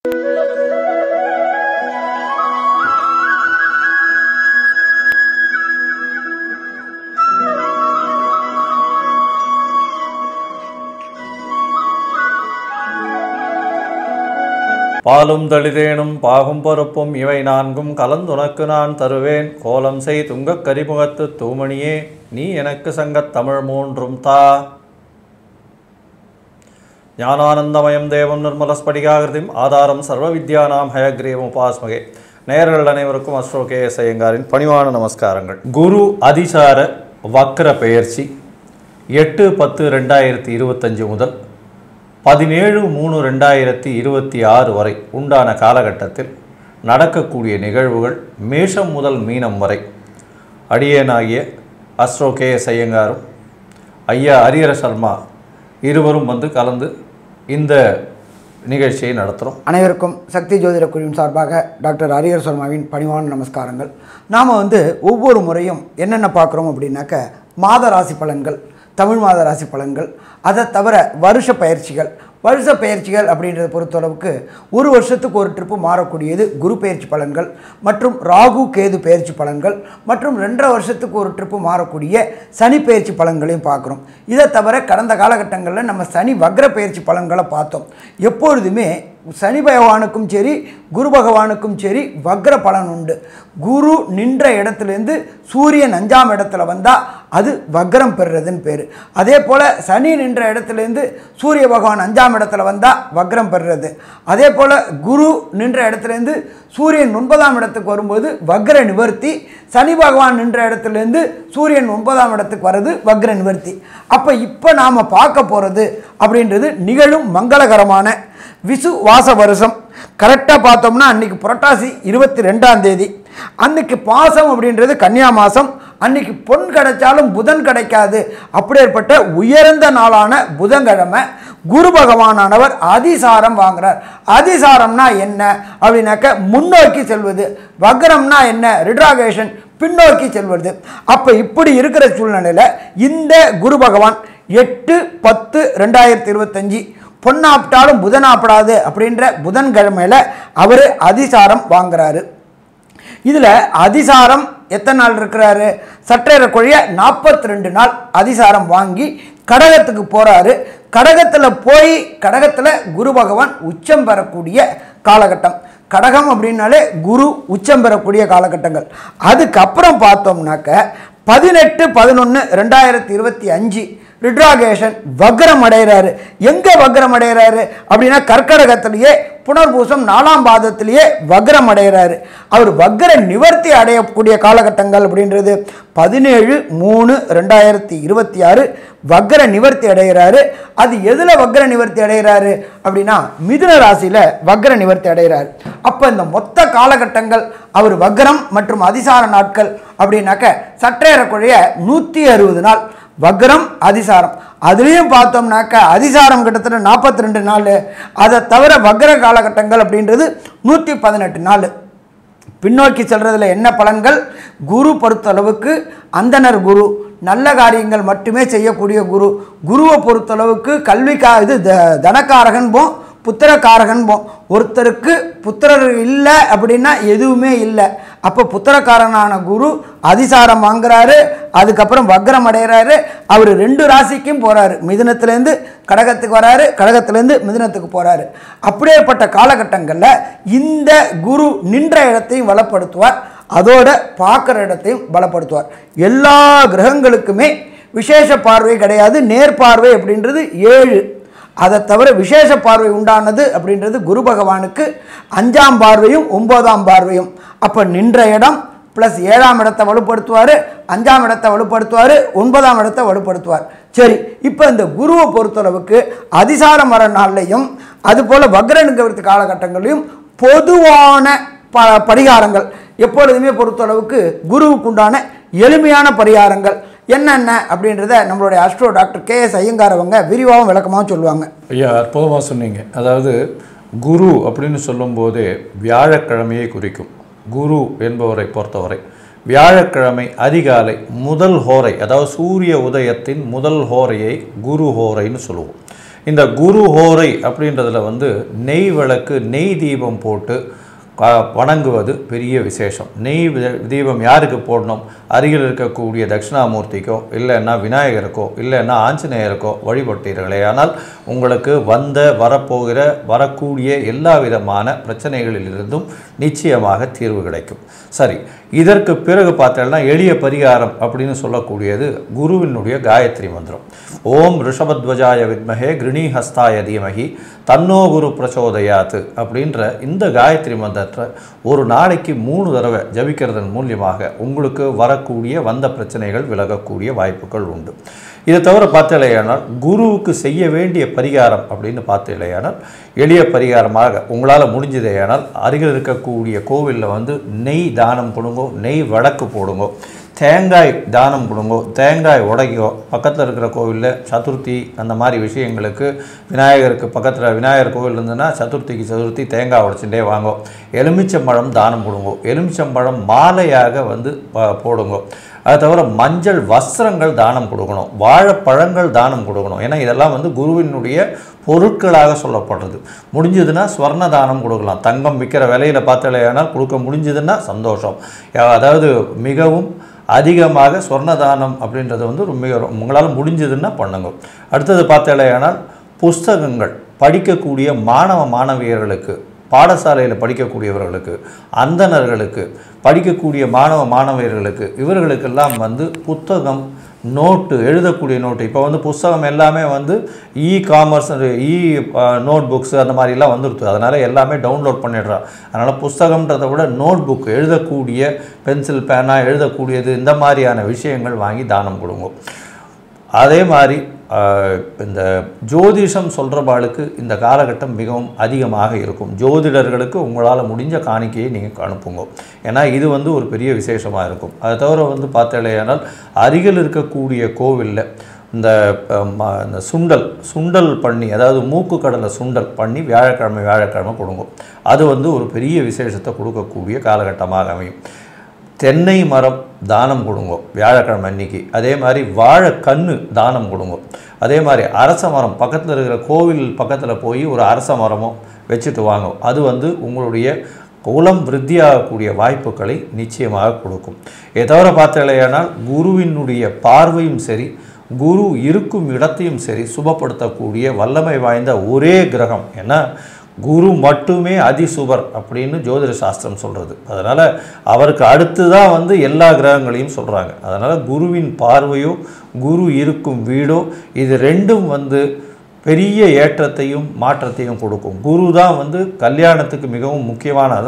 பாலும் தளிரேனும் பாகும் பொறுப்பும் இவை நான்கும் கலந்துனக்கு நான் தருவேன். கோலம் செய் துங்கக் கரிமுகத்து தூமணியே, நீ எனக்கு சங்கத் தமிழ் மூன்றும் தா. ஞானானந்தமயம் தேவம் நிர்மலஸ்படிகாகிருதிம் ஆதாரம் சர்வ வித்யானாம் ஹயக்ரீவம் உபாஸ்மகே. நேயர்கள் அனைவருக்கும் அஸ்ட்ரோ கே.எஸ். ஐயங்காரின் பணிவான நமஸ்காரங்கள். குரு அதிசார வக்ர பெயர்ச்சி 8-10-2025 முதல் 17-3-2026 வரை உண்டான காலகட்டத்தில் நடக்கக்கூடிய நிகழ்வுகள் மேஷம் முதல் மீனம் வரை அடியேனாகிய அஸ்ட்ரோ கே.எஸ். ஐயங்காரும் ஐயா ஹரிஹர சர்மா இருவரும் வந்து கலந்து இந்த நிகழ்ச்சியை நடத்துகிறோம். அனைவருக்கும் சக்தி ஜோதிட குழுவின் சார்பாக டாக்டர் ஹரிஹர சர்மாவின் பணிவான நமஸ்காரங்கள். நாம் ஒவ்வொரு முறையும் என்னென்ன பார்க்குறோம் அப்படின்னாக்க மாத ராசி பலன்கள், தமிழ் மாத ராசி பலன்கள், அதை தவிர வருஷ பயிற்சிகள் அப்படின்றத பொறுத்தளவுக்கு ஒரு வருஷத்துக்கு ஒரு ட்ரிப்பு மாறக்கூடியது குரு பயிற்சி பலன்கள் மற்றும் ராகு கேது பயிற்சி பலன்கள் மற்றும் 2.5 வருஷத்துக்கு ஒரு ட்ரிப்பு மாறக்கூடிய சனி பயிற்சி பலன்களையும் பார்க்குறோம். இதை தவிர கடந்த காலகட்டங்களில் நம்ம சனி வக்ர பயிற்சி பலன்களை பார்த்தோம். எப்பொழுதுமே சனி பகவானுக்கும் சரி குரு பகவானுக்கும் சரி வக்ர பலன் உண்டு. குரு நின்ற இடத்துலேருந்து சூரியன் 5ஆம் இடத்துல வந்தால் அது வக்ரம் பெறுறதுன்னு பேர். அதே போல் சனி நின்ற இடத்துலேருந்து சூரிய பகவான் 5ஆம் இடத்துல வந்தால் வக்ரம் பெறுறது. அதே போல் குரு நின்ற இடத்துலேருந்து சூரியன் 9ஆம் இடத்துக்கு வரும்போது வக்ர நிவர்த்தி. சனி பகவான் நின்ற இடத்துலேருந்து சூரியன் 9ஆம் இடத்துக்கு வர்றது வக்ர நிவர்த்தி. இப்போ நாம் பார்க்க போகிறது அப்படின்றது நிகழும் மங்களகரமான விசு வாச வருஷம். கரெக்டாக பார்த்தோம்னா அன்றைக்கி புரட்டாசி 22ஆம் தேதி அன்றைக்கி பாசம் அப்படின்றது கன்னியா மாதம். அன்றைக்கி பொன் கிடைச்சாலும் புதன் கிடைக்காது. அப்படியேற்பட்ட உயர்ந்த நாளான புதன்கிழமை குரு பகவானவர் அதிசாரம் வாங்குறார். அதிசாரம்னா என்ன அப்படின்னாக்க முன்னோக்கி செல்வது. வக்ரம்னா என்ன? ரிட்ராகேஷன், பின்னோக்கி செல்வது. அப்போ இப்படி இருக்கிற சூழ்நிலையில் இந்த குரு பகவான் 8-10-2025 பொன்னாப்பிட்டாலும் புதனாப்பிடாது அப்படின்ற புதன்கிழமையில் அவர் அதிசாரம் வாங்குறாரு. இதில் அதிசாரம் எத்தனை நாள் இருக்கிறாரு? சற்றேறக்குறைய 42 நாள் அதிசாரம் வாங்கி கடகத்துக்கு போகிறாரு. கடகத்தில் போய் கடகத்தில் குரு பகவான் உச்சம் பெறக்கூடிய காலகட்டம். கடகம் அப்படின்னாலே குரு உச்சம் பெறக்கூடிய காலகட்டங்கள். அதுக்கப்புறம் பார்த்தோம்னாக்க 18-11-2025 ரிட்ராகேஷன் வக்ரம் அடைகிறாரு. எங்கே வக்ரம் அடைகிறாரு அப்படின்னா கர்க்கடகத்திலேயே புனர்பூசம் 4ஆம் பாதத்திலேயே வக்ரம் அடைகிறாரு. அவர் வக்ர நிவர்த்தி அடையக்கூடிய காலகட்டங்கள் அப்படின்றது 17-3-2026 வக்ர நிவர்த்தி அடைகிறாரு. அது எதில் வக்ர நிவர்த்தி அடைகிறாரு அப்படின்னா மிதுன ராசியில் வக்ர நிவர்த்தி அடைகிறார். அப்போ இந்த மொத்த காலகட்டங்கள் அவர் வக்ரம் மற்றும் அதிசார நாட்கள் அப்படின்னாக்க சற்றேறக்குறைய 160 நாள் வக்ரம் அதிசாரம். அதுலேயும் பார்த்தோம்னாக்க அதிசாரம் கிட்டத்தட்ட 42 நாள். அதை தவிர வக்ர காலகட்டங்கள் அப்படின்றது 118 நாள். பின்னோக்கி செல்றதுல என்ன பலன்கள்? குரு பொறுத்தளவுக்கு அந்தனர் குரு, நல்ல காரியங்கள் மட்டுமே செய்யக்கூடிய குரு. குருவை பொறுத்தளவுக்கு இது தனக்காரகன் போம், புத்திரக்காரகன் போம். ஒருத்தருக்கு புத்திரர் இல்லை அப்படின்னா எதுவுமே இல்லை. அப்போ புத்திரக்காரனான குரு அதிசாரம் வாங்குறாரு. அதுக்கப்புறம் வக்ரம் அடைகிறாரு. அவர் 2 ராசிக்கும் போகிறாரு. மிதுனத்துலேருந்து கடகத்துக்கு வராரு, கடகத்துலேருந்து மிதுனத்துக்கு போகிறாரு. அப்படியேப்பட்ட காலகட்டங்களில் இந்த குரு நின்ற இடத்தையும் பலப்படுத்துவார், அதோட பார்க்குற இடத்தையும் பலப்படுத்துவார். எல்லா கிரகங்களுக்குமே விசேஷ பார்வை கிடையாது. நேர்பார்வை அப்படின்றது 7. அதை தவிர விசேஷ பார்வை உண்டானது அப்படின்றது குரு பகவானுக்கு 5ஆம் பார்வையும் 9ஆம் பார்வையும். அப்போ நின்ற இடம் ப்ளஸ் 7ஆம் இடத்தை வலுப்படுத்துவார், 5ஆம் இடத்தை வலுப்படுத்துவார், 9ஆம் இடத்தை வலுப்படுத்துவார். சரி, இப்போ இந்த குருவை பொறுத்தளவுக்கு அதிசாரம் வர நாள்லையும் அதுபோல் வக்ர நிவர்த்தி காலகட்டங்களையும் பொதுவான பரிகாரங்கள் எப்பொழுதுமே பொறுத்தளவுக்கு குருவுக்கு உண்டான எளிமையான பரிகாரங்கள் என்னென்ன அப்படின்றத நம்மளுடைய அஸ்ட்ரோ டாக்டர் கே.எஸ். ஐயங்கார் அவங்க விரிவாகவும் விளக்கமாகவும் சொல்லுவாங்க. ஐயா, அற்புதமாக சொன்னீங்க. அதாவது குரு அப்படின்னு சொல்லும்போதே வியாழக்கிழமையை குறிக்கும். குரு என்பவரை பொறுத்தவரை வியாழக்கிழமை அதிகாலை முதல் ஹோரை, அதாவது சூரிய உதயத்தின் முதல் ஹோரையை குரு ஹோரைன்னு சொல்லுவோம். இந்த குரு ஹோரை அப்படின்றதுல வந்து நெய் விளக்கு நெய் தீபம் போட்டு வணங்குவது பெரிய விசேஷம். நெய் தீபம் யாருக்கு போடணும்? அருகில் இருக்கக்கூடிய தட்சிணாமூர்த்திக்கோ இல்லைன்னா விநாயகருக்கோ இல்லைன்னா ஆஞ்சநேயருக்கோ வழிபட்டீர்களே ஆனால் உங்களுக்கு வரக்கூடிய எல்லா விதமான பிரச்சனைகளிலிருந்தும் நிச்சயமாக தீர்வு கிடைக்கும். சரி, இதற்கு பிறகு பார்த்தோம்னா எளிய பரிகாரம் அப்படின்னு சொல்லக்கூடியது குருவினுடைய காயத்ரி மந்திரம். ஓம் ரிஷபத்வஜாய வித்மஹே கிருணிஹஸ்தாய தீமஹி தன்னோ குரு பிரச்சோதயாத்து அப்படின்ற இந்த காயத்ரி மந்திரத்தை ஒரு நாளைக்கு 3 தடவை ஜபிக்கிறதன் மூலியமாக உங்களுக்கு வரக்கூடிய வந்த பிரச்சனைகள் விலகக்கூடிய வாய்ப்புகள் உண்டு. இதை தவிர பார்த்தலையானால் குருவுக்கு செய்ய வேண்டிய பரிகாரம் அப்படின்னு பார்த்தலையானால் எளிய பரிகாரமாக உங்களால் முடிஞ்சதையானால் அருகில் இருக்கக்கூடிய கோவிலில் வந்து நெய் தானம் கொடுங்கோ, நெய் வழக்கு போடுங்கோ, தேங்காய் தானம் கொடுங்கோ, தேங்காய் உடைக்கோ. பக்கத்தில் இருக்கிற கோவிலில் சதுர்த்தி அந்த மாதிரி விஷயங்களுக்கு விநாயகருக்கு பக்கத்தில் விநாயகர் கோவில் இருந்ததுன்னா சதுர்த்தி தேங்காய் உடைச்சுட்டே வாங்கோ. எலுமிச்சம்பழம் தானம் கொடுங்கோ, எலுமிச்சம்பழம் மாலையாக வந்து போடுங்கோ. அது தவிர மஞ்சள் வஸ்திரங்கள் தானம் கொடுக்கணும், வாழைப்பழங்கள் தானம் கொடுக்கணும். ஏன்னா இதெல்லாம் வந்து குருவினுடைய பொருட்களாக சொல்லப்படுறது. முடிஞ்சதுன்னா ஸ்வர்ண தானம் கொடுக்கலாம். தங்கம் விற்கிற விலையில் பார்த்தலையானால் கொடுக்க முடிஞ்சதுன்னா சந்தோஷம். அதாவது மிகவும் அதிகமாக ஸ்வர்ணதானம் அப்படின்றது வந்து உங்களால் முடிஞ்சதுன்னா பண்ணுங்க. அடுத்தது பார்த்தலையானால் புஸ்தகங்கள் படிக்கக்கூடிய மாணவியர்களுக்கு, பாடசாலையில் படிக்கக்கூடியவர்களுக்கு, அந்தணர்களுக்கு, படிக்கக்கூடிய மாணவியர்களுக்கு இவர்களுக்கெல்லாம் வந்து புத்தகம், நோட்டு, எழுதக்கூடிய நோட்டு. இப்போ வந்து புஸ்தகம் எல்லாமே வந்து காமர்ஸ் நோட் புக்ஸ் அந்த மாதிரிலாம் வந்துடுது. அதனால் எல்லாமே டவுன்லோட் பண்ணிடுறான். அதனால் புஸ்தகம்ன்றதை விட நோட் புக், எழுதக்கூடிய பென்சில் பேனா எழுதக்கூடியது இந்த மாதிரியான விஷயங்கள் வாங்கி தானம் கொடுங்க. அதே மாதிரி இந்த ஜோதிஷம் சொல்கிறவாளுக்கு இந்த காலகட்டம் மிகவும் அதிகமாக இருக்கும். ஜோதிடர்களுக்கு உங்களால் முடிஞ்ச காணிக்கையை நீங்கள் அனுப்புங்க. ஏன்னா இது வந்து ஒரு பெரிய விசேஷமாக இருக்கும். அதை தவிர வந்து பார்த்தலையானால் அருகில் இருக்கக்கூடிய கோவிலில் இந்த சுண்டல் பண்ணி, அதாவது மூக்கு கடலை சுண்டல் பண்ணி வியாழக்கிழமை கொடுங்க. அது வந்து ஒரு பெரிய விசேஷத்தை கொடுக்கக்கூடிய காலகட்டமாக அமையும். தென்னை மரம் தானம் கொடுங்க வியாழக்கிழமை அன்னைக்கு. அதே மாதிரி வாழைக்கன்று தானம் கொடுங்க. அதே மாதிரி அரச மரம் பக்கத்தில் இருக்கிற கோவில் பக்கத்தில் போய் ஒரு அரச மரமும் வச்சுட்டு வாங்க. அது வந்து உங்களுடைய குலம் விருத்தியாகக்கூடிய வாய்ப்புகளை நிச்சயமாக கொடுக்கும். இதை தவிர பார்த்தலையானால் குருவினுடைய பார்வையும் சரி, குரு இருக்கும் இடத்தையும் சரி சுபப்படுத்தக்கூடிய வல்லமை வாய்ந்த ஒரே கிரகம். ஏன்னா குரு மட்டுமே அதிசுபர் அப்படின்னு ஜோதிட சாஸ்திரம் சொல்கிறது. அதனால் அவருக்கு அடுத்து தான் வந்து எல்லா கிரகங்களையும் சொல்கிறாங்க. அதனால் குருவின் பார்வையோ குரு இருக்கும் வீடோ இது ரெண்டும் வந்து பெரிய ஏற்றத்தையும் மாற்றத்தையும் கொடுக்கும். குரு தான் வந்து கல்யாணத்துக்கு மிகவும் முக்கியமான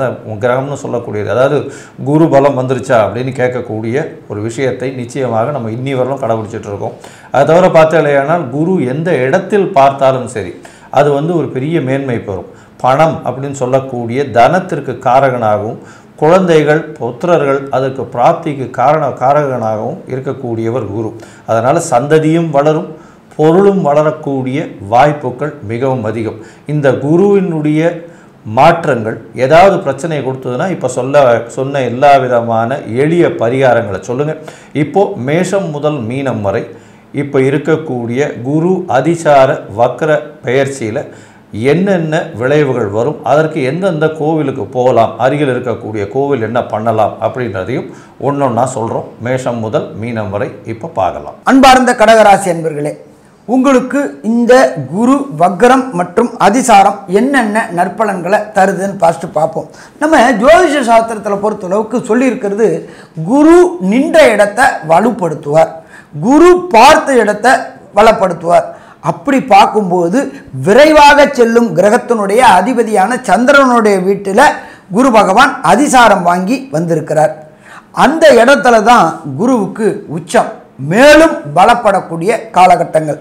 கிரகம்னு சொல்லக்கூடியது. அதாவது குரு பலம் வந்துருச்சா அப்படின்னு கேட்கக்கூடிய ஒரு விஷயத்தை நிச்சயமாக நம்ம இன்னி வரலும் கடைபிடிச்சிட்டு இருக்கோம். அதை தவிர பார்த்தலையானால் குரு எந்த இடத்தில் பார்த்தாலும் சரி அது வந்து ஒரு பெரிய மேன்மை பெறும். பணம் அப்படின்னு சொல்லக்கூடிய தனத்திற்கு காரகனாகவும், குழந்தைகள் புத்திரர்கள் அதற்கு பிராப்திக்கு காரகனாகவும் இருக்கக்கூடியவர் குரு. அதனால் சந்ததியும் வளரும், பொருளும் வளரக்கூடிய வாய்ப்புகள் மிகவும் அதிகம். இந்த குருவினுடைய மாற்றங்கள் ஏதாவது பிரச்சனை கொடுத்ததுன்னா இப்போ சொன்ன எல்லா விதமான எளிய பரிகாரங்களை சொல்லுங்கள். இப்போது மேஷம் முதல் மீனம் வரை இப்போ இருக்கக்கூடிய குரு அதிசார வக்ர பெயர்ச்சியில் என்னென்ன விளைவுகள் வரும், அதற்கு எந்தெந்த கோவிலுக்கு போகலாம், அருகில் இருக்கக்கூடிய கோவில் என்ன பண்ணலாம் அப்படின்றதையும் ஒன்றொன்னா சொல்கிறோம். மேஷம் முதல் மீனம் வரை இப்போ பார்க்கலாம். அன்பார்ந்த கடகராசி அன்பர்களே, உங்களுக்கு இந்த குரு வக்ரம் மற்றும் அதிசாரம் என்னென்ன நற்பலன்களை தருதுன்னு ஃபஸ்ட்டு பார்ப்போம். நம்ம ஜோதிஷ சாஸ்திரத்தில் பொறுத்தளவுக்கு சொல்லியிருக்கிறது, குரு நின்ற இடத்தை வலுப்படுத்துவார், குரு பார்த்த இடத்தை வளப்படுத்துவார். அப்படி பார்க்கும்போது விரைவாக செல்லும் கிரகத்தினுடைய அதிபதியான சந்திரனுடைய வீட்டில் குரு பகவான் அதிசாரம் வாங்கி வந்திருக்கிறார். அந்த இடத்துல தான் குருவுக்கு உச்சம், மேலும் பலப்படக்கூடிய காலகட்டங்கள்.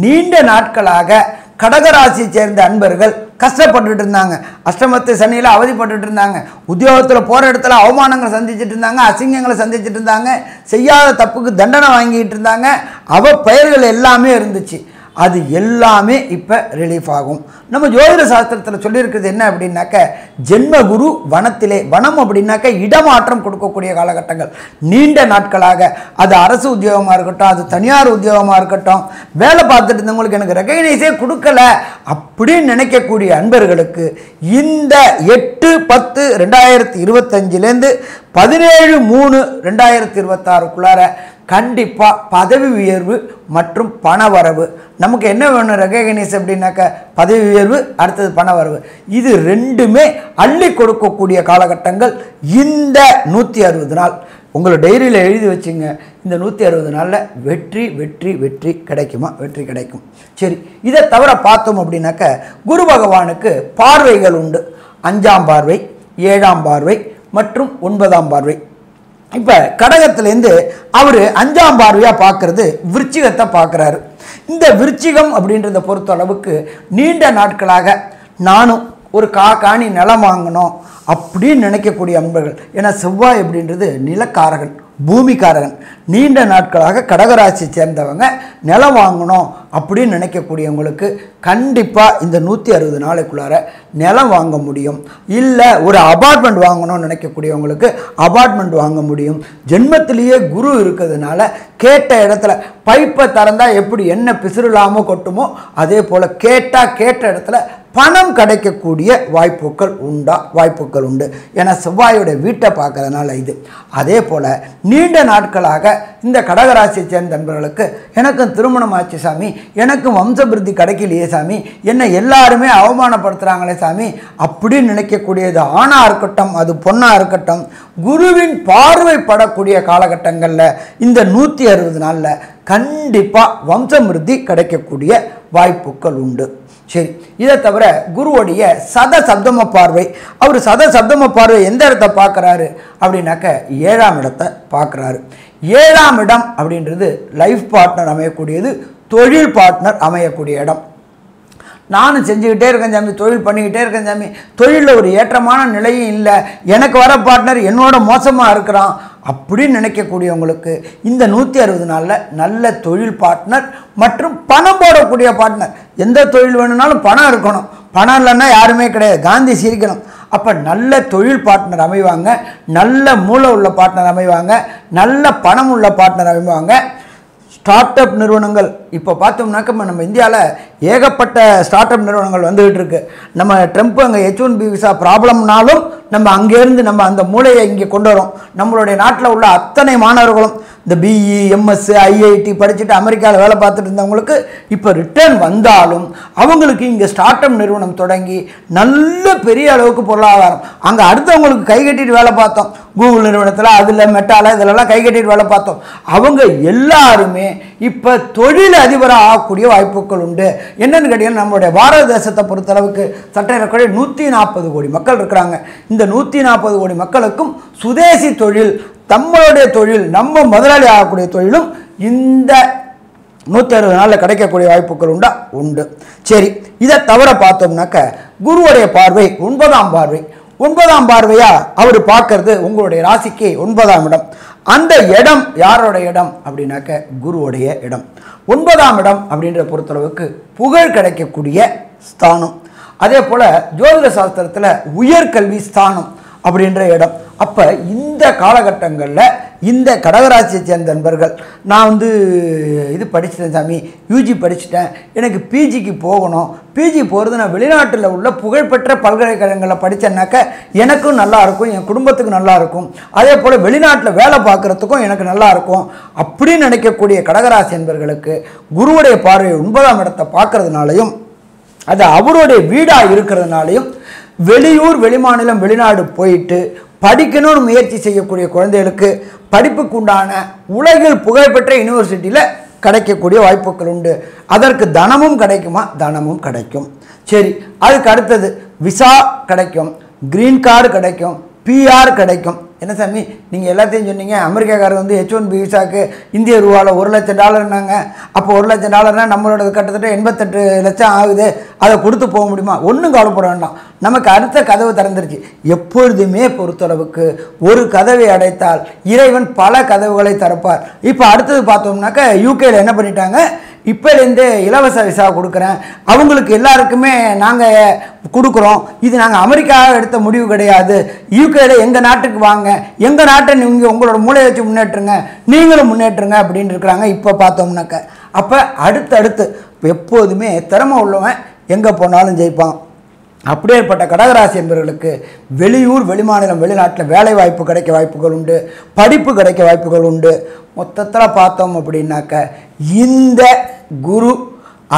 நீண்ட நாட்களாக கடகராசியை சேர்ந்த அன்பர்கள் கஷ்டப்பட்டுட்டு இருந்தாங்க. அஷ்டமத்து சனியில் அவதிப்பட்டு இருந்தாங்க. உத்தியோகத்தில் போகிற இடத்துல அவமானங்களை சந்திச்சுட்டு இருந்தாங்க, அசிங்கங்களை சந்திச்சுட்டு இருந்தாங்க, செய்யாத தப்புக்கு தண்டனை வாங்கிட்டு இருந்தாங்க. பெயர்கள் எல்லாமே இருந்துச்சு. அது எல்லாமே இப்போ ரிலீஃப் ஆகும். நம்ம ஜோதிட சாஸ்திரத்தில் சொல்லியிருக்கிறது என்ன அப்படின்னாக்க, ஜென்மகுரு வனத்திலே, வனம் அப்படின்னாக்க இடமாற்றம் கொடுக்கக்கூடிய காலகட்டங்கள். நீண்ட நாட்களாக அது அரசு உத்தியோகமாக இருக்கட்டும், அது தனியார் உத்தியோகமாக இருக்கட்டும், வேலை பார்த்துட்டு இருந்தவங்களுக்கு எனக்கு ரெகக்னைஸே கொடுக்கல அப்படின்னு நினைக்கக்கூடிய அன்பர்களுக்கு இந்த 8/10/2025 17/3/2026 கண்டிப்பாக பதவி உயர்வு மற்றும் பண வரவு. நமக்கு என்ன வேணும் ரெகக்னைஸ் அப்படின்னாக்க, பதவி உயர்வு, அடுத்தது பண வரவு. இது ரெண்டுமே அள்ளி கொடுக்கக்கூடிய காலகட்டங்கள் இந்த 160 நாள். உங்களை டைரியில் எழுதி வச்சுங்க, இந்த 160 நாளில் வெற்றி வெற்றி வெற்றி கிடைக்குமா? வெற்றி கிடைக்கும். சரி, இதை தவிர பார்த்தோம் அப்படின்னாக்க, குரு பகவானுக்கு பார்வைகள் உண்டு. 5ஆம் பார்வை, 7ஆம் பார்வை மற்றும் 9ஆம் பார்வை. இப்போ கடகத்திலேருந்து அவர் 5ஆம் பார்வையாக பார்க்கறது விருச்சிகத்தை பார்க்குறாரு. இந்த விருச்சிகம் அப்படின்றத பொறுத்த அளவுக்கு நீண்ட நாட்களாக நானும் ஒரு காணி நிலம் வாங்கணும் அப்படின்னு நினைக்கக்கூடிய அன்பர்கள். ஏன்னா செவ்வாய் அப்படின்றது நிலக்காரகன், பூமிக்காரகன். நீண்ட நாட்களாக கடகராசியை சேர்ந்தவங்க நிலம் வாங்கணும் அப்படின்னு நினைக்கக்கூடியவங்களுக்கு கண்டிப்பாக இந்த 160 நாளைக்குள்ளார நிலம் வாங்க முடியும். இல்லை ஒரு அபார்ட்மெண்ட் வாங்கணும்னு நினைக்கக்கூடியவங்களுக்கு அபார்ட்மெண்ட் வாங்க முடியும். ஜென்மத்திலேயே குரு இருக்கிறதுனால கேட்ட இடத்துல பைப்பை திறந்தால் எப்படி என்ன பிசுறுலாமல் கொட்டுமோ அதே போல் கேட்ட இடத்துல பணம் கிடைக்கக்கூடிய வாய்ப்புகள் உண்டு. ஏன்னா செவ்வாயோட வீட்டை பார்க்கறதுனால இது. அதே போல் நீண்ட நாட்களாக இந்த கடகராசியை சேர்ந்த நண்பர்களுக்கு எனக்கும் திருமணம் ஆச்சு சாமி, எனக்கும் வம்சபிருத்தி கிடைக்கலையே சாமி, என்னை எல்லாருமே அவமானப்படுத்துகிறாங்களே சாமி அப்படின்னு நினைக்கக்கூடியது ஆணாக இருக்கட்டும், அது பொண்ணாக இருக்கட்டும், குருவின் பார்வைப்படக்கூடிய காலகட்டங்களில் இந்த 160 நாளில் கண்டிப்பாக வம்சமிருத்தி கிடைக்கக்கூடிய வாய்ப்புகள் உண்டு. சரி, இதை தவிர குருவுடைய சப்தம பார்வை, அவர் சப்தம பார்வை எந்த இடத்தை பார்க்குறாரு அப்படின்னாக்க 7ஆம் இடத்தை பார்க்குறாரு. 7ஆம் இடம் அப்படின்றது லைஃப் பார்ட்னர் அமையக்கூடியது, தொழில் பார்ட்னர் அமையக்கூடிய இடம். நானும் செஞ்சுக்கிட்டே இருக்கேன் சாமி, தொழில் பண்ணிக்கிட்டே இருக்கேன் சாமி, தொழிலில் ஒரு ஏற்றமான நிலையும் இல்லை, எனக்கு வர பார்ட்னர் என்னோட மோசமாக இருக்கிறான் அப்படின்னு நினைக்கக்கூடியவங்களுக்கு இந்த 160 நாளில் நல்ல தொழில் பார்ட்னர் மற்றும் பணம் போடக்கூடிய பார்ட்னர். எந்த தொழில் வேணும்னாலும் பணம் இருக்கணும், பணம் இல்லைன்னா யாருமே கிடையாது, காந்தி சிரிக்கணும். அப்போ நல்ல தொழில் பார்ட்னர் அமைவாங்க, நல்ல மூளை உள்ள பார்ட்னர் அமைவாங்க, நல்ல பணம் உள்ள பார்ட்னர் அமைவாங்க. ஸ்டார்ட் அப் நிறுவனங்கள் இப்போ பார்த்தோம்னாக்க நம்ம இந்தியாவில் ஏகப்பட்ட ஸ்டார்ட் அப் நிறுவனங்கள் வந்துகிட்டு இருக்கு. நம்ம ட்ரம்ப் அங்கே H1B விசா ப்ராப்ளம்னாலும் நம்ம அங்கேருந்து நம்ம அந்த மூளையை இங்கே கொண்டு வரோம். நம்மளுடைய நாட்டில் உள்ள அத்தனை மாணவர்களும் இந்த BE, MS, IIT படிச்சுட்டு அமெரிக்காவில் வேலை பார்த்துட்டு இருந்தவங்களுக்கு இப்போ ரிட்டர்ன் வந்தாலும் அவங்களுக்கு இங்கே ஸ்டார்ட் அப் நிறுவனம் தொடங்கி நல்ல பெரிய அளவுக்கு பொருளாதாரம். அங்கே அடுத்தவங்களுக்கு கை கட்டிட்டு வேலை பார்த்தோம், கூகுள் நிறுவனத்தில், அதில் மெட்டாவில், இதிலெல்லாம் கை கட்டிட்டு வேலை பார்த்தோம். அவங்க எல்லாருமே இப்போ தொழில் அதிபராக ஆகக்கூடிய வாய்ப்புகள் உண்டு. என்னன்னு கேட்டீங்கன்னா, நம்மளுடைய பாரத தேசத்தை பொறுத்தளவுக்கு சட்டேறக்குறைய 140 கோடி மக்கள் இருக்கிறாங்க. இந்த 140 கோடி மக்களுக்கும் சுதேசி தொழில், நம்மளுடைய தொழில், நம்ம முதலாளி ஆகக்கூடிய தொழிலும் இந்த 160 நாளில் கிடைக்கக்கூடிய வாய்ப்புகள் உண்டு. சரி, இதை தவிர பார்த்தோம்னாக்க குருவுடைய பார்வை 9ஆம் பார்வை. 9ஆம் பார்வையா அவர் பார்க்கறது உங்களுடைய ராசிக்கு 9ஆம் இடம். அந்த இடம் யாரோட இடம் அப்படின்னாக்க குருவுடைய இடம். 9ஆம் இடம் அப்படின்ற பொறுத்தளவுக்கு புகழ் கிடைக்கக்கூடிய ஸ்தானம். அதே போல் ஜோதிட சாஸ்திரத்தில் உயர்கல்வி ஸ்தானம் அப்படின்ற இடம். அப்போ இந்த காலகட்டங்களில் இந்த கடகராசியை சேர்ந்த நண்பர்கள், நான் இது படிச்சிட்டேன் சாமி, UG படிச்சுட்டேன், எனக்கு PGக்கு போகணும், PG போகிறது நான் வெளிநாட்டில் உள்ள புகழ்பெற்ற பல்கலைக்கழகங்களில் படித்தேன்னாக்க எனக்கும் நல்லாயிருக்கும், என் குடும்பத்துக்கு நல்லாயிருக்கும், அதே போல் வெளிநாட்டில் வேலை பார்க்குறதுக்கும் எனக்கு நல்லாயிருக்கும் அப்படின்னு நினைக்கக்கூடிய கடகராசி நண்பர்களுக்கு குருவுடைய பார்வை 9ஆம் இடத்தை பார்க்கறதுனாலையும் அது அவருடைய வீடாக இருக்கிறதுனாலையும் வெளியூர், வெளிமாநிலம், வெளிநாடு போயிட்டு படிக்கணும்னு முயற்சி செய்யக்கூடிய குழந்தைகளுக்கு படிப்புக்கு உண்டான உலகில் புகழ்பெற்ற யூனிவர்சிட்டியில் கிடைக்கக்கூடிய வாய்ப்புகள் உண்டு. அதற்கு தனமும் கிடைக்குமா? தனமும் கிடைக்கும். சரி, அதுக்கு அடுத்தது விசா கிடைக்கும், கிரீன் கார்டு கிடைக்கும், PR கிடைக்கும். என்ன சாமி நீங்கள் எல்லாத்தையும் சொன்னீங்க, அமெரிக்காக்காரர் H1B விசாவுக்கு இந்திய ரூபாவில் $1,00,000னாங்க. அப்போ $1,00,000 நம்மளோட கிட்டத்தட்ட 88 லட்சம் ஆகுது, அதை கொடுத்து போக முடியுமா? ஒன்றும் கவலைப்பட வேண்டாம், நமக்கு அடுத்த கதவு திறந்துருச்சு. எப்பொழுதுமே பொறுத்தளவுக்கு ஒரு கதவை அடைத்தால் இறைவன் பல கதவுகளை திறப்பார். இப்போ அடுத்தது பார்த்தோம்னாக்க UKல என்ன பண்ணிட்டாங்க, இப்போலேருந்தே இலவச விசா கொடுக்குறேன், அவங்களுக்கு எல்லாருக்குமே நாங்கள் கொடுக்குறோம், இது நாங்கள் அமெரிக்காவை எடுத்த முடிவு கிடையாது, யூகேல எங்கள் நாட்டுக்கு வாங்க, எங்கள் நாட்டை நீங்கள் உங்களோட மூளையை வச்சு முன்னேற்றுங்க, நீங்களும் முன்னேற்றுங்க அப்படின்னு இருக்கிறாங்க. இப்போ பார்த்தோம்னாக்க அப்போ அடுத்தடுத்து எப்போதுமே திறமை உள்ளவன் எங்கே போனாலும் ஜெயிப்பான். அப்படியேற்பட்ட கடகராசி என்பவர்களுக்கு வெளியூர், வெளிமாநிலம், வெளிநாட்டில் வேலை வாய்ப்பு கிடைக்க வாய்ப்புகள் உண்டு, படிப்பு கிடைக்க வாய்ப்புகள் உண்டு. மொத்தத்தில் பார்த்தோம் அப்படின்னாக்க இந்த குரு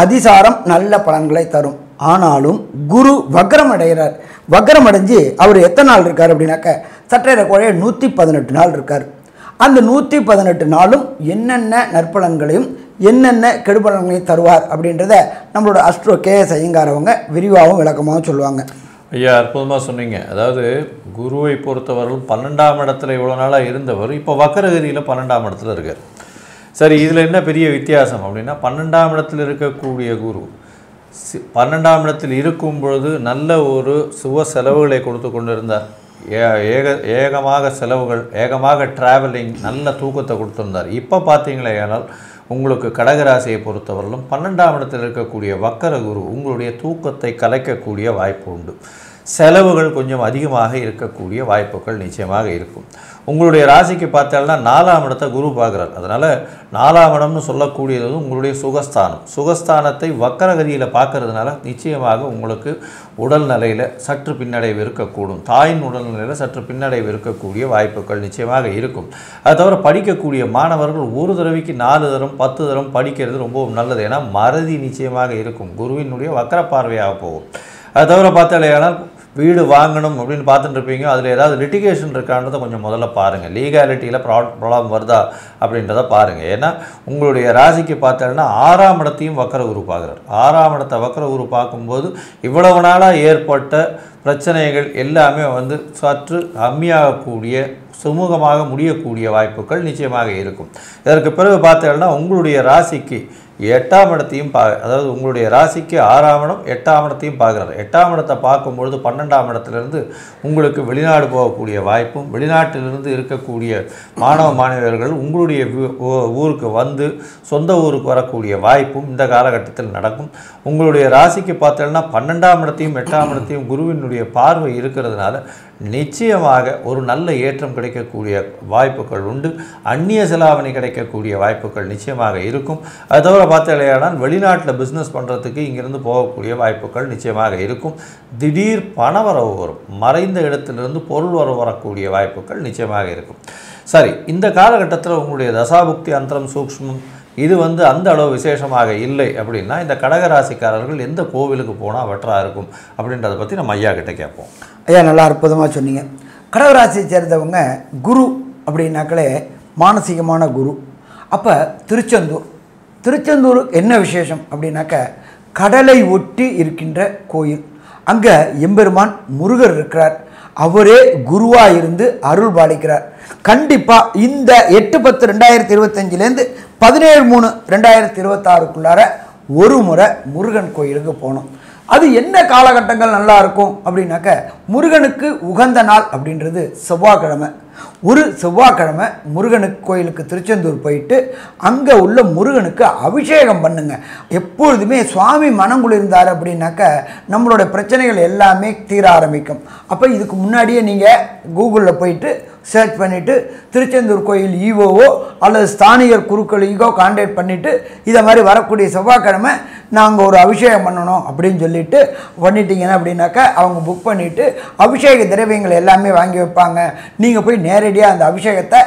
அதிசாரம் நல்ல பலன்களை தரும். ஆனாலும் குரு வக்ரம் அடைகிறார். வக்ரம் அடைஞ்சு அவர் எத்தனை நாள் இருக்கார் அப்படின்னாக்க சற்றே கோழைய 118 நாள் இருக்கார். அந்த 118 நாளும் என்னென்ன நற்பலன்களையும் என்னென்ன கெடுபலன்களையும் தருவார் அப்படின்றத நம்மளோட அஸ்ட்ரோ கேஎஸ் ஐயங்கார் அவங்க விரிவாகவும் விளக்கமாகவும் சொல்லுவாங்க. ஐயா, அற்புதமாக சொன்னீங்க. அதாவது குருவை பொறுத்தவரையும் 12ஆம் இடத்துல இவ்வளோ நாளாக இருந்தவர் இப்போ வக்கரகதியில் 12ஆம் இடத்துல இருக்கார். சரி, இதில் என்ன பெரிய வித்தியாசம் அப்படின்னா 12ஆம் இடத்தில் இருக்கக்கூடிய குரு 12ஆம் இடத்தில் இருக்கும் பொழுது நல்ல ஒரு சுப செலவுகளை கொடுத்து கொண்டு இருந்தார். ஏகமாக செலவுகள், ஏகமாக ட்ராவலிங், நல்ல தூக்கத்தை கொடுத்துருந்தார். இப்போ பார்த்தீங்களே ஆனால் உங்களுக்கு கடகராசியை பொறுத்தவரையிலும் 12ஆம் இடத்தில் இருக்கக்கூடிய வக்கர குரு உங்களுடைய தூக்கத்தை கலைக்கக்கூடிய வாய்ப்பு உண்டு. செலவுகள் கொஞ்சம் அதிகமாக இருக்கக்கூடிய வாய்ப்புகள் நிச்சயமாக இருக்கும். உங்களுடைய ராசிக்கு பார்த்தாலும் 4ஆம் இடத்தை குரு பார்க்குறார். அதனால் 4ஆம் இடம்னு சொல்லக்கூடியது உங்களுடைய சுகஸ்தானம். சுகஸ்தானத்தை வக்கரகதியில் பார்க்கறதுனால நிச்சயமாக உங்களுக்கு உடல்நிலையில் சற்று பின்னடைவு இருக்கக்கூடும். தாயின் உடல்நிலையில் சற்று பின்னடைவு இருக்கக்கூடிய வாய்ப்புகள் நிச்சயமாக இருக்கும். அது தவிர படிக்கக்கூடிய மாணவர்கள் ஒரு தடவைக்கு 4 தரம் 10 தரம் படிக்கிறது ரொம்ப நல்லது. ஏன்னா மறதி நிச்சயமாக இருக்கும். குருவினுடைய வக்கர பார்வையாக போகும். அது தவிர பார்த்தாலேயானால் வீடு வாங்கணும் அப்படின்னு பார்த்துட்டு இருப்பீங்க, அதில் ஏதாவது லிட்டிகேஷன் இருக்கான்றதை கொஞ்சம் முதல்ல பாருங்கள். லீகாலிட்டியில் ப்ராப்ளம் வருதா அப்படின்றத பாருங்கள். ஏன்னா உங்களுடைய ராசிக்கு பார்த்தோன்னா 6ஆம் இடத்தையும் வக்கர குரு பார்க்குறார். 6ஆம் இடத்தை வக்கர குரு பார்க்கும்போது இவ்வளவு நாளாக ஏற்பட்ட பிரச்சனைகள் எல்லாமே சற்று கம்மியாகக்கூடிய, சுமூகமாக முடியக்கூடிய வாய்ப்புகள் நிச்சயமாக இருக்கும். இதற்கு பிறகு பார்த்தோன்னா உங்களுடைய ராசிக்கு 8ஆம் இடத்தையும் அதாவது உங்களுடைய ராசிக்கு 6ஆம் இடம் 8ஆம் இடத்தையும் பார்க்குறாரு. 8ஆம் இடத்தை பார்க்கும்பொழுது 12ஆம் இடத்துலேருந்து உங்களுக்கு வெளிநாடு போகக்கூடிய வாய்ப்பும், வெளிநாட்டிலிருந்து இருக்கக்கூடிய மாணவ மாணவியர்கள் உங்களுடைய ஊருக்கு சொந்த ஊருக்கு வரக்கூடிய வாய்ப்பும் இந்த காலகட்டத்தில் நடக்கும். உங்களுடைய ராசிக்கு பார்த்தோன்னா 12ஆம் இடத்தையும் 8ஆம் இடத்தையும் குருவினுடைய பார்வை இருக்கிறதுனால நிச்சயமாக ஒரு நல்ல ஏற்றம் கிடைக்கக்கூடிய வாய்ப்புகள் உண்டு. அந்நிய செலாவணி கிடைக்கக்கூடிய வாய்ப்புகள் நிச்சயமாக இருக்கும். அது தவிர பார்த்தாலேயானால் வெளிநாட்டில் பிஸ்னஸ் பண்ணுறதுக்கு இங்கிருந்து போகக்கூடிய வாய்ப்புகள் நிச்சயமாக இருக்கும். திடீர் பணவரவு வரும். மறைந்த இடத்திலிருந்து பொருள் வரக்கூடிய வாய்ப்புகள் நிச்சயமாக இருக்கும். சரி, இந்த காலகட்டத்தில் உங்களுடைய தசாபுக்தி அந்தரம் சூக்ஷ்மம் இது அந்த அளவு விசேஷமாக இல்லை அப்படின்னா இந்த கடகராசிக்காரர்கள் எந்த கோவிலுக்கு போனால் வெற்றாக இருக்கும் அப்படின்றத பற்றி நம்ம ஐயா கிட்ட கேட்போம். ஐயா, நல்லா அற்புதமாக சொன்னீங்க. கடகராசியை சேர்ந்தவங்க குரு அப்படின்னாக்களே மானசீகமான குரு. அப்போ திருச்செந்தூர் என்ன விசேஷம் அப்படின்னாக்க கடலை ஒட்டி இருக்கின்ற கோயில். அங்கே எம்பெருமான் முருகர் இருக்கிறார். அவரே குருவாக இருந்து அருள் பாலிக்கிறார். கண்டிப்பாக இந்த 8/10/2025 17/3/2026 ஒரு முறை முருகன் கோயிலுக்கு போகணும். அது என்ன காலகட்டங்கள் நல்லா இருக்கும் அப்படின்னாக்க முருகனுக்கு உகந்த நாள் அப்படின்றது செவ்வாய்க்கிழமை. ஒரு செவ்வாய்க்கிழமை முருகனுக்கு கோயிலுக்கு திருச்செந்தூர் போயிட்டு அங்கே உள்ள முருகனுக்கு அபிஷேகம் பண்ணுங்க. எப்பொழுதுமே சுவாமி மனங்குளிர்ந்தார் அப்படின்னாக்க நம்மளோட பிரச்சனைகள் எல்லாமே தீர ஆரம்பிக்கும். அப்போ இதுக்கு முன்னாடியே நீங்கள் கூகுளில் போயிட்டு சர்ச் பண்ணிவிட்டு திருச்செந்தூர் கோயில் ஈவோவோ அல்லது ஸ்தானிகர் குருக்களுக்கோ கான்டாக்ட் பண்ணிவிட்டு இதை மாதிரி வரக்கூடிய செவ்வாய்க்கிழமை நாங்கள் ஒரு அபிஷேகம் பண்ணணும் அப்படின்னு சொல்லிட்டு பண்ணிட்டீங்கன்னா அப்படின்னாக்கா அவங்க புக் பண்ணிவிட்டு அபிஷேக திரவியங்கள் எல்லாமே வாங்கி வைப்பாங்க. நீங்கள் போய் நேரடியாக அந்த அபிஷேகத்தை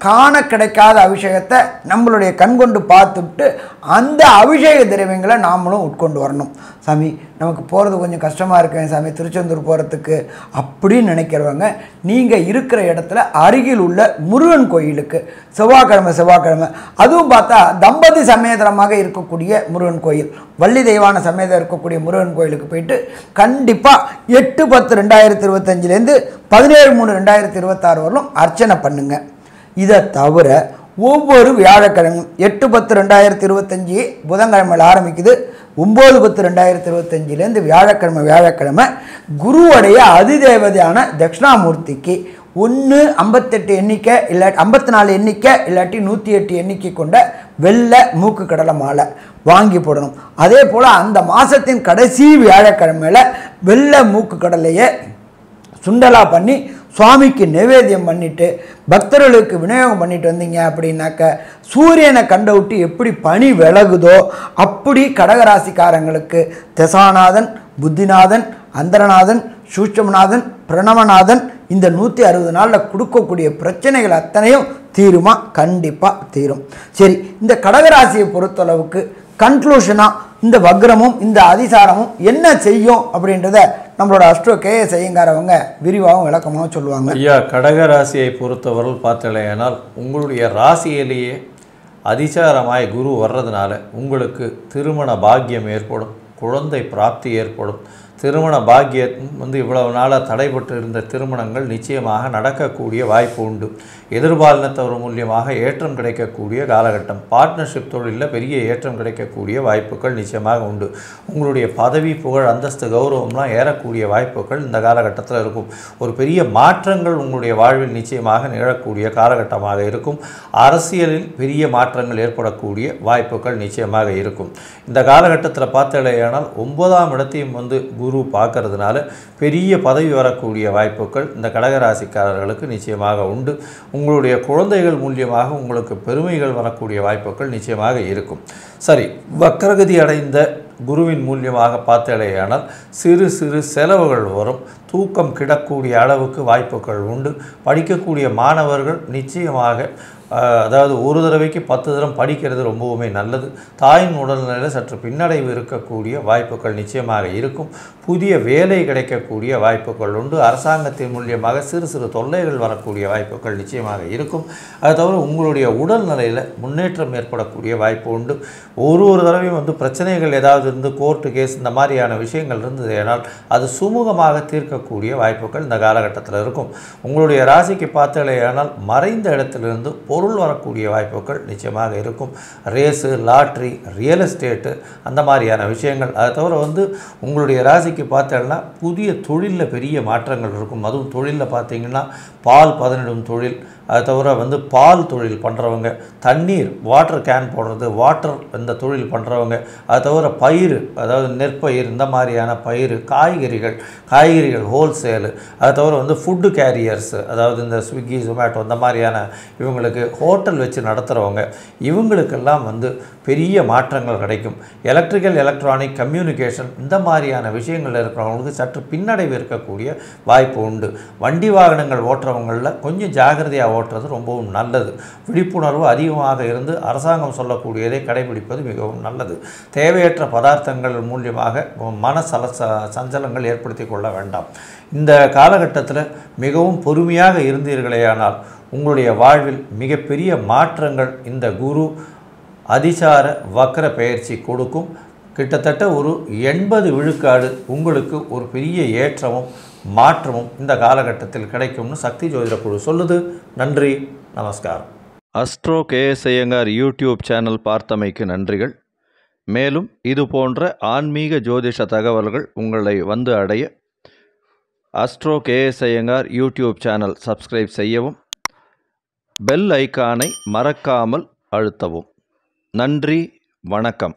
காண கிடைக்காத அபிஷேகத்தை நம்மளுடைய கண்கொண்டு பார்த்துட்டு அந்த அபிஷேக திரவியங்களை நாமளும் உட்கொண்டு வரணும். சாமி, நமக்கு போகிறது கொஞ்சம் கஷ்டமாக இருக்கேன் சாமி திருச்செந்தூர் போகிறதுக்கு அப்படின்னு நினைக்கிறவங்க நீங்கள் இருக்கிற இடத்துல அருகில் உள்ள முருகன் கோயிலுக்கு செவ்வாய்க்கிழமை அதுவும் பார்த்தா தம்பதி சமேதரமாக இருக்கக்கூடிய முருகன் கோயில், வள்ளி தெய்வான சமேதம் இருக்கக்கூடிய முருகன் கோயிலுக்கு போயிட்டு கண்டிப்பாக 8/10/2025 17/3/2026 வரலும் அர்ச்சனை பண்ணுங்க. இதை தவிர ஒவ்வொரு வியாழக்கிழமையும் 8/10/2025 புதன்கிழமையில் ஆரம்பிக்குது. 9/10/2025 வியாழக்கிழமை குருவுடைய அதிதேவதையான தட்சிணாமூர்த்திக்கு ஒன்று 58 எண்ணிக்கை இல்லாட்டி 54 எண்ணிக்கை இல்லாட்டி 108 எண்ணிக்கை கொண்ட வெள்ளை மூக்கு கடலை மாலை வாங்கி போடணும். அதே போல் அந்த மாதத்தின் கடைசி வியாழக்கிழமையில் வெள்ளை மூக்கு கடலையை சுண்டலாக பண்ணி சுவாமிக்கு நிவேத்தியம் பண்ணிவிட்டு பக்தர்களுக்கு விநியோகம் பண்ணிட்டு வந்தீங்க அப்படின்னாக்க சூரியனை கண்டவிட்டு எப்படி பனி விலகுதோ அப்படி கடகராசிக்காரங்களுக்கு தசாநாதன், புத்திநாதன், அந்தரநாதன், சூட்சமநாதன், பிரணவநாதன் இந்த 160 நாளில் கொடுக்கக்கூடிய பிரச்சனைகள் அத்தனையும் தீருமா? கண்டிப்பாக தீரும். சரி, இந்த கடகராசியை பொறுத்தளவுக்கு கன்க்ளூஷனாக இந்த வக்ரமும் இந்த அதிசாரமும் என்ன செய்யும் அப்படின்றத நம்மளோட அஸ்ட்ரோ கேஎஸ் ஐயங்கார் அவங்க விரிவாகவும் விளக்கமாகவும் சொல்லுவாங்க. ஐயா, கடகராசியை பொறுத்தவரை பார்த்தலையானால் உங்களுடைய ராசியிலேயே அதிசாரமாய் குரு வர்றதுனால உங்களுக்கு திருமண பாக்கியம் ஏற்படும், குழந்தை பிராப்தி ஏற்படும். திருமண பாக்கியம் இவ்வளவு நாளாக தடைபட்டு இருந்த திருமணங்கள் நிச்சயமாக நடக்கக்கூடிய வாய்ப்பு உண்டு. எதிர்பாலினத்தவர் மூலியமாக ஏற்றம் கிடைக்கக்கூடிய காலகட்டம். பார்ட்னர்ஷிப் தொழிலில் பெரிய ஏற்றம் கிடைக்கக்கூடிய வாய்ப்புகள் நிச்சயமாக உண்டு. உங்களுடைய பதவி, புகழ், அந்தஸ்து, கௌரவம்லாம் ஏறக்கூடிய வாய்ப்புகள் இந்த காலகட்டத்தில் இருக்கும். ஒரு பெரிய மாற்றங்கள் உங்களுடைய வாழ்வில் நிச்சயமாக நிகழக்கூடிய காலகட்டமாக இருக்கும். அரசியலில் பெரிய மாற்றங்கள் ஏற்படக்கூடிய வாய்ப்புகள் நிச்சயமாக இருக்கும். இந்த காலகட்டத்தில் பார்த்தலையானால் 9ஆம் இடத்தையும் குரு பார்க்கறதுனால பெரிய பதவி வரக்கூடிய வாய்ப்புகள் இந்த கடகராசிக்காரர்களுக்கு நிச்சயமாக உண்டு. உங்களுடைய குழந்தைகள் மூலியமாக உங்களுக்கு பெருமைகள் வரக்கூடிய வாய்ப்புகள் நிச்சயமாக இருக்கும். சரி, வக்ரகதி அடைந்த குருவின் மூலியமாக பார்த்தலையானால் சிறு சிறு செலவுகள் வரும். தூக்கம் கிடக்கூடிய அளவுக்கு வாய்ப்புகள் உண்டு. படிக்கக்கூடிய மாணவர்கள் நிச்சயமாக அதாவது ஒரு தடவைக்கு 10 தரம் படிக்கிறது ரொம்பவுமே நல்லது. தாயின் உடல்நிலையில் சற்று பின்னடைவு இருக்கக்கூடிய வாய்ப்புகள் நிச்சயமாக இருக்கும். புதிய வேலை கிடைக்கக்கூடிய வாய்ப்புகள் உண்டு. அரசாங்கத்தின் மூலியமாக சிறு சிறு தொல்லைகள் வரக்கூடிய வாய்ப்புகள் நிச்சயமாக இருக்கும். அது தவிர உங்களுடைய உடல்நிலையில் முன்னேற்றம் ஏற்படக்கூடிய வாய்ப்பு உண்டு. ஒரு தடவையும் பிரச்சனைகள் ஏதாவது இருந்து கோர்ட்டு கேஸ் இந்த மாதிரியான விஷயங்கள் இருந்தது ஏனால் அது சுமூகமாக தீர்க்கக்கூடிய வாய்ப்புகள் இந்த காலகட்டத்தில் இருக்கும். உங்களுடைய ராசிக்கு பார்த்தலையானால் மறைந்த இடத்திலிருந்து பொருள் வரக்கூடிய வாய்ப்புகள் நிச்சயமாக இருக்கும். ரேஸு, லாட்ரி, ரியல் எஸ்டேட்டு அந்த மாதிரியான விஷயங்கள். அதை தவிர உங்களுடைய ராசிக்கு பார்த்தீங்கன்னா புதிய தொழிலில் பெரிய மாற்றங்கள் இருக்கும். அதுவும் தொழிலில் பார்த்தீங்கன்னா பால் பதனிடும் தொழில், அதை தவிர பால் தொழில் பண்ணுறவங்க, தண்ணீர் வாட்டர் கேன் போடுறது, வாட்டர் இந்த தொழில் பண்ணுறவங்க, அதை தவிர பயிர் அதாவது நெற்பயிர் இந்த மாதிரியான பயிர், காய்கறிகள் ஹோல்சேலு, அதை தவிர ஃபுட்டு கேரியர்ஸு அதாவது இந்த ஸ்விக்கி, ஜொமேட்டோ இந்த மாதிரியான இவங்களுக்கு ஹோட்டல் வச்சு நடத்துகிறவங்க இவங்களுக்கெல்லாம் பெரிய மாற்றங்கள் கிடைக்கும். எலக்ட்ரிக்கல், எலக்ட்ரானிக், கம்யூனிகேஷன் இந்த மாதிரியான விஷயங்கள் இருக்கிறவங்களுக்கு சற்று பின்னடைவு இருக்கக்கூடிய வாய்ப்பு உண்டு. வண்டி வாகனங்கள் ஓட்டுறவங்களில் கொஞ்சம் ஜாகிரதையாக ஓட்டுறது ரொம்பவும் நல்லது. விழிப்புணர்வு அதிகமாக இருந்து அரசாங்கம் சொல்லக்கூடியதை கடைபிடிப்பது மிகவும் நல்லது. தேவையற்ற பதார்த்தங்கள் மூலியமாக சஞ்சலங்கள் ஏற்படுத்தி கொள்ள வேண்டாம். இந்த காலகட்டத்தில் மிகவும் பொறுமையாக இருந்தீர்களேயானால் உங்களுடைய வாழ்வில் மிகப்பெரிய மாற்றங்கள் இந்த குரு அதிசார வக்ர பெயர்ச்சி கொடுக்கும். கிட்டத்தட்ட ஒரு 80 விழுக்காடு உங்களுக்கு ஒரு பெரிய ஏற்றமும் மாற்றமும் இந்த காலகட்டத்தில் கிடைக்கும்னு சக்தி ஜோதிட குழு சொல்லுது. நன்றி, நமஸ்காரம். Astro KS Iyengar YouTube channel பார்த்தமைக்கு நன்றிகள். மேலும் இது போன்ற ஆன்மீக ஜோதிஷ தகவல்கள் உங்களை அடைய astro KS Iyengar YouTube channel subscribe செய்யவும், பெல் ஐக்கானை மறக்காமல் அழுத்தவும். நன்றி, வணக்கம்.